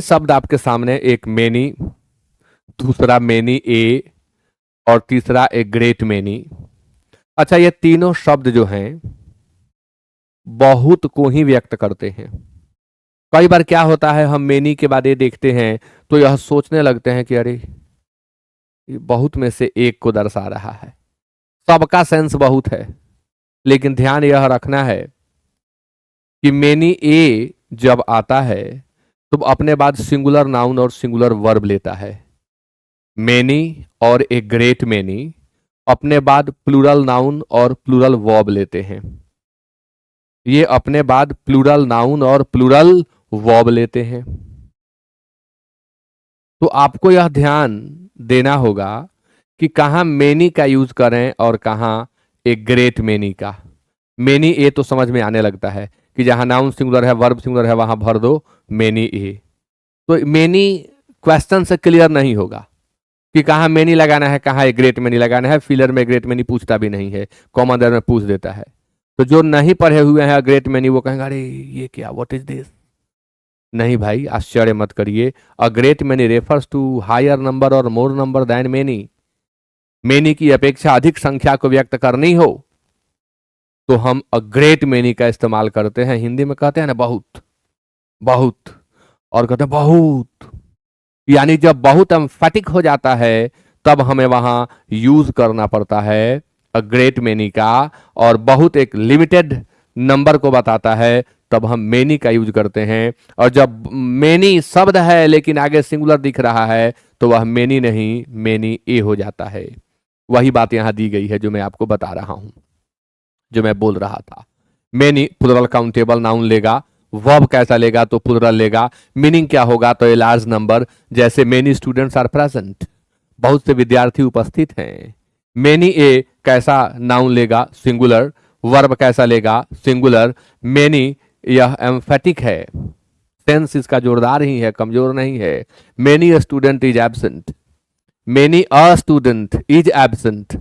शब्द आपके सामने, एक मेनी, दूसरा मेनी ए, और तीसरा ए ग्रेट मेनी। अच्छा, ये तीनों शब्द जो हैं बहुत को ही व्यक्त करते हैं। कई बार क्या होता है, हम मेनी के बाद ये देखते हैं तो यह सोचने लगते हैं कि अरे ये बहुत में से एक को दर्शा रहा है। सबका सेंस बहुत है, लेकिन ध्यान यह रखना है कि मेनी ए जब आता है तो अपने बाद सिंगुलर नाउन और सिंगुलर वर्ब लेता है। मेनी और ए ग्रेट मेनी अपने बाद प्लूरल नाउन और प्लूरल वर्ब लेते हैं। ये अपने बाद प्लूरल नाउन और प्लूरल वर्ब लेते हैं। तो आपको यह ध्यान देना होगा कि कहां मेनी का यूज करें और कहां ए ग्रेट मेनी का। मेनी ए तो समझ में आने लगता है कि जहां नाउन सिंगुलर है, वर्ब सिंगुलर है, वहां भर दो मेनी ए। तो मेनी क्वेश्चन से क्लियर नहीं होगा कि कहाँ मेनी लगाना है, कहाँ ए ग्रेट मेनी लगाना है। फिलर में ग्रेट मेनी पूछता भी नहीं है, कॉमन देयर में पूछ देता है। तो जो नहीं पढ़े हुए हैं ग्रेट मेनी, वो कहेंगे अरे ये क्या, व्हाट इज दिस। नहीं भाई, आश्चर्य मत करिए। A great many refers to higher number और more number than many. Many की अपेक्षा अधिक संख्या को व्यक्त करनी हो तो हम अ ग्रेट मेनी का इस्तेमाल करते हैं। हिंदी में कहते हैं ना बहुत, बहुत, और कहते हैं बहुत, यानी जब बहुत एम्फेटिक हो जाता है तब हमें वहां यूज करना पड़ता है अ ग्रेट मेनी का। और बहुत एक लिमिटेड नंबर को बताता है तब हम मेनी का यूज करते हैं। और जब मेनी शब्द है लेकिन आगे सिंगुलर दिख रहा है तो वह मेनी नहीं, मेनी ए हो जाता है। वही बात यहां दी गई है जो मैं आपको बता रहा हूं, जो मैं बोल रहा था। मेनी प्लुरल काउंटेबल नाउन लेगा, वर्ब कैसा लेगा तो प्लुरल लेगा। मीनिंग क्या होगा तो ए लार्ज नंबर, जैसे मेनी स्टूडेंट्स आर प्रेजेंट, बहुत से विद्यार्थी उपस्थित हैं। मेनी ए कैसा नाउन लेगा, सिंगुलर। वर्ब कैसा लेगा, सिंगुलर। मेनी यह एम्फेटिक है, टेंस इसका जोरदार ही है, कमजोर नहीं है। Many student is absent, many a student is absent.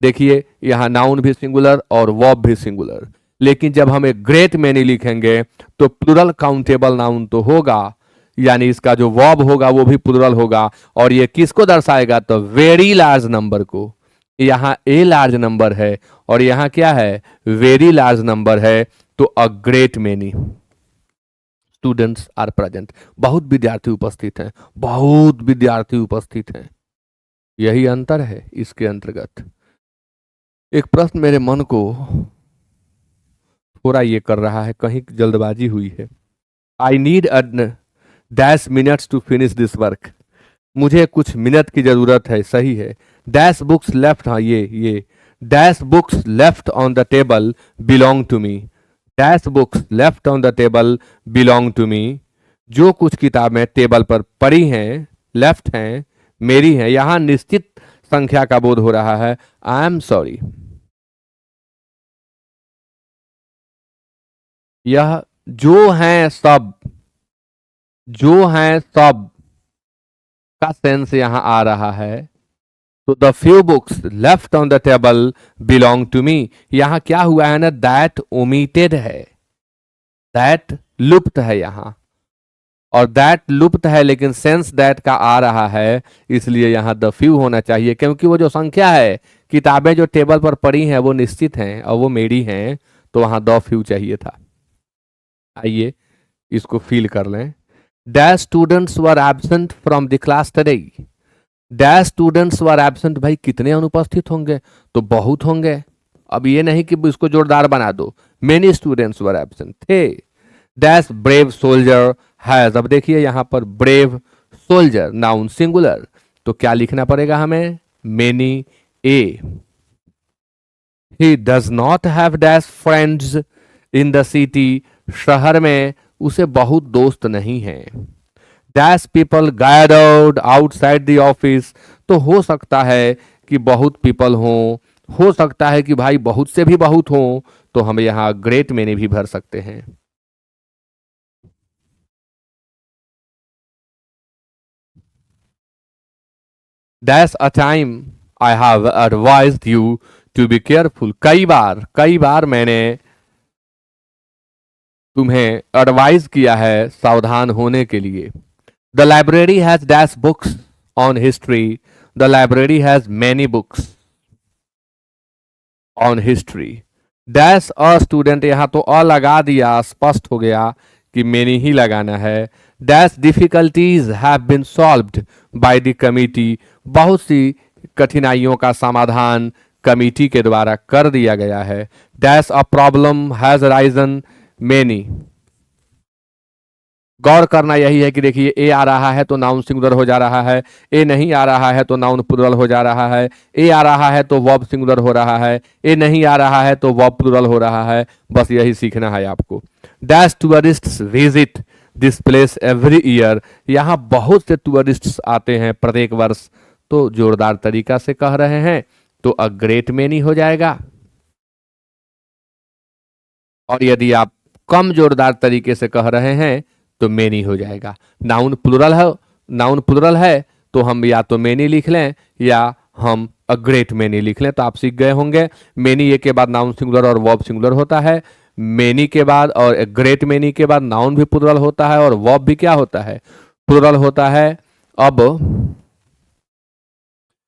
देखिए यहां नाउन भी सिंगुलर और वर्ब भी सिंगुलर। लेकिन जब हम एक ग्रेट मेनी लिखेंगे तो प्लुरल काउंटेबल नाउन तो होगा, यानी इसका जो वर्ब होगा वो भी प्लुरल होगा। और ये किसको दर्शाएगा तो वेरी लार्ज नंबर को। यहां ए लार्ज नंबर है और यहां क्या है, वेरी लार्ज नंबर है। तो a great many students are present, बहुत विद्यार्थी उपस्थित हैं, बहुत विद्यार्थी उपस्थित हैं। यही अंतर है इसके अंतर्गत। एक प्रश्न मेरे मन को थोड़ा ये कर रहा है, कहीं जल्दबाजी हुई है। I need a dash minutes to finish this work. मुझे कुछ मिनट की जरूरत है, सही है। डैश बुक्स लेफ्ट, हाँ ये dash books left on the table belong to me. Dash books left on the table belong to me. जो कुछ किताबें टेबल पर पड़ी हैं, लेफ्ट हैं, मेरी हैं। यहां निश्चित संख्या का बोध हो रहा है। I am sorry. यह जो हैं सब, जो हैं सब का सेंस यहां आ रहा है। तो the few books left on the table belong to me, यहां क्या हुआ है ना, दैट ओमिटेड है, दैट लुप्त है यहां। और दैट लुप्त है लेकिन सेंस दैट का आ रहा है, इसलिए यहां द फ्यू होना चाहिए। क्योंकि वो जो संख्या है, किताबें जो टेबल पर पड़ी हैं वो निश्चित हैं और वो मेरी हैं, तो वहां द फ्यू चाहिए था। आइए इसको फील कर लें। Dash students were absent from the class today. Dash students were absent, भाई कितने अनुपस्थित होंगे तो बहुत होंगे। अब ये नहीं कि इसको जोरदार बना दो, मेनी स्टूडेंट्स वर एब्सेंट थे। डैश ब्रेव सोल्जर हैज, अब देखिए यहां पर ब्रेव सोल्जर नाउन सिंगुलर, तो क्या लिखना पड़ेगा हमें, many A. He does not have dash friends in the city, शहर में उसे बहुत दोस्त नहीं हैं। Dash people gathered outside the office, तो हो सकता है कि बहुत पीपल हों, हो सकता है कि भाई बहुत से भी बहुत हों, तो हम यहां ग्रेट मेनी भी भर सकते हैं। Dash a time I have advised you to be careful, कई बार मैंने तुम्हें एडवाइज किया है सावधान होने के लिए। The library has dash books on history, the library has many books on history. Dash a student, यहां तो अ लगा दिया, स्पष्ट हो गया कि मेनी ही लगाना है। Dash difficulties have been solved by the committee, बहुत सी कठिनाइयों का समाधान कमिटी के द्वारा कर दिया गया है। Dash a problem has risen many, गौर करना यही है कि देखिए ए आ रहा है तो नाउन सिंगुलर हो जा रहा है, ए नहीं आ रहा है तो नाउन प्लूरल हो जा रहा है, ए आ रहा है तो वर्ब सिंगुलर हो रहा है, ए नहीं आ रहा है तो वर्ब प्लूरल हो रहा है। बस यही सीखना है आपको। Dash tourists visit this place every year, यहाँ बहुत से टूरिस्ट्स आते हैं प्रत्येक वर्ष। तो जोरदार तरीका से कह रहे हैं तो अ ग्रेट मेनी हो जाएगा। और यदि आप कम जोरदार तरीके से कह रहे हैं तो मेनी हो जाएगा। नाउन प्लुरल है तो हम या तो मेनी लिख लें या हम अ ग्रेट मेनी लिख लें। तो आप सीख गए होंगे मेनी ए के बाद नाउन सिंगुलर और वर्ब सिंगुलर होता है, मेनी के बाद और ग्रेट मेनी के बाद नाउन भी प्लुरल होता है और वर्ब भी क्या होता है, प्लुरल होता है। अब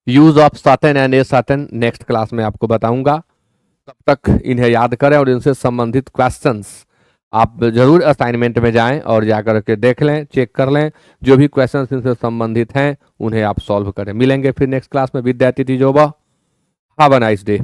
use of certain and a certain next class में आपको बताऊंगा। तब तक इन्हें याद करें और इनसे संबंधित क्वेश्चंस आप जरूर असाइनमेंट में जाएं और जाकर के देख लें, चेक कर लें। जो भी क्वेश्चंस इनसे संबंधित हैं उन्हें आप सॉल्व करें। मिलेंगे फिर नेक्स्ट क्लास में। विद्यार्थी Joba, have a nice day.